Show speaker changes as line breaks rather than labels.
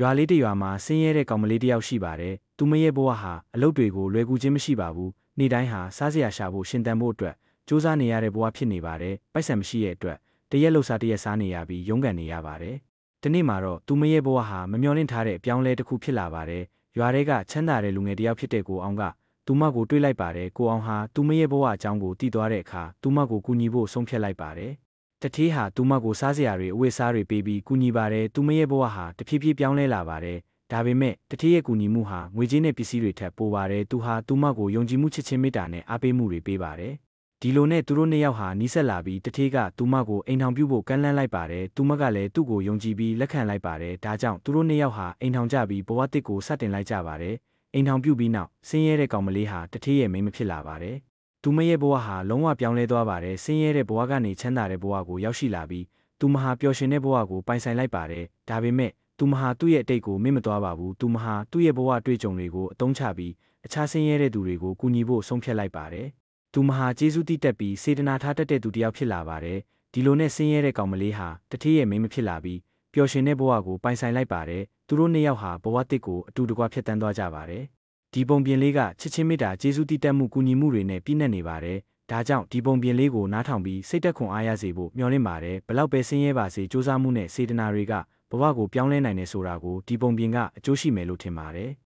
ရွာလေးတရွာမှာဆင်းရဲတဲ့ကောင်မလေးတယောက်ရှိပါတယ်။သူမရဲ့ဘဝဟာအလုပ်တွေကိုလွယ်ကူခြင်းမရှိပါဘူး။နေ့တိုင်းဟာစားစရာရှာဖို့ရှင်သန်ဖို့အတွက်စူးစမ်းနေရတဲ့ဘဝဖြစ်နေပါတယ်။ပိုက်ဆံမရှိတဲ့အတွက်တရက်လှုပ်ရှားတရက်စားနေရပြီးရုန်းကန်နေရပါတယ်။ဒီနေ့မှာတော့သူမရဲ့ဘဝဟာမမျှော်လင့်ထားတဲ့အပြောင်းလဲတစ်ခုဖြစ်လာပါတယ်။ရွာတွေကချမ်းသာတဲ့လူငယ်တယောက်ဖြစ်တဲ့ကိုအောင်ကသူမကိုတွေးလိုက်ပါတယ်။ကိုအောင်ဟာသူမရဲ့ဘဝအကြောင်းကိုသိသွားတဲ့အခါသူမကိုကူညီဖို့ဆုံးဖြတ်လိုက်ပါတယ်။တထေးဟာသူမကိုစားစရာတွေအဝတ်အစားတွေပေးပြီးကူညီပါတယ်။သူမရဲ့ဘဝဟာတဖြည်းဖြည်းပြောင်းလဲလာပါတယ်။ဒါပေမဲ့တထေးရဲ့ကူညီမှုဟာငွေကြေးနဲ့ပစ္စည်းတွေထက်ပိုပါတယ်။သူဟာသူမကိုယုံကြည်မှုချစ်ချင်းမေတ္တာနဲ့အားပေးမှုတွေပေးပါတယ်။ဒီလိုနဲ့သူတို့နှစ်ယောက်ဟာနီးစပ်လာပြီးတထေးကသူမကိုအိမ်ထောင်ပြုဖို့ကမ်းလှမ်းလိုက်ပါတယ်။သူမကလည်းသူ့ကိုယုံကြည်ပြီးလက်ခံလိုက်ပါတယ်။ဒါကြောင့်သူတို့နှစ်ယောက်ဟာအိမ်ထောင်ကြပြီးဘဝတစ်ကိုစတင်လိုက်ကြပါတယ်။အိမ်ထောင်ပြုပြီးနောက်ဆင်းရဲတဲ့ကောင်မလေးဟာတထေးရဲ့မိန်းမဖြစ်လာပါတယ်။သူမရဲ့ဘဝဟာလုံးဝပြောင်းလဲသွားပါတယ်။ဆင်းရဲတဲ့ဘဝကနေချမ်းသာတဲ့ဘဝကိုရောက်ရှိလာပြီးသူမဟာပျော်ရွှင်တဲ့ဘဝကိုပိုင်ဆိုင်လိုက်ပါတယ်။ဒါပေမဲ့သူမဟာသူ့ရဲ့အတိတ်ကိုမေ့မသွားပါဘူး။သူမဟာသူ့ရဲ့ဘဝအတွေ့အကြုံတွေကိုအသုံးချပြီးအခြားဆင်းရဲတဲ့သူတွေကိုကူညီဖို့ဆုံးဖြတ်လိုက်ပါတယ်။သူမဟာကျေးဇူးတည်တတ်ပြီးစေတနာထားတတ်တဲ့သူတစ်ယောက်ဖြစ်လာပါတယ်။ဒီလိုနဲ့ဆင်းရဲတဲ့ကောင်မလေးဟာတထေးရဲ့မိန်းမဖြစ်လာပြီးပျော်ရွှင်တဲ့ဘဝကိုပိုင်ဆိုင်လိုက်ပါတယ်။သူတို့နှစ်ယောက်ဟာဘဝတစ်ကိုအတူတကွဖြတ်သန်းသွားကြပါတယ်။ဒီပုံပြင်လေးကချစ်ချင်းမေတ္တာကျေးဇူးတည်တတ်မှုကူညီမှုတွေနဲ့ပြည့်နှက်နေပါတယ်။ဒါကြောင့်ဒီပုံပြင်လေးကိုနားထောင်ပြီးစိတ်သက်ခွန်အားရစေဖို့မျှော်လင့်ပါတယ်။ဘလောက်ပဲဆင်းရဲပါစေစူးစမ်းမှုနဲ့စေတနာတွေကဘဝကိုပြောင်းလဲနိုင်တယ်ဆိုတာကိုဒီပုံပြင်ကအကျိုးရှိမယ်လို့ထင်ပါတယ်။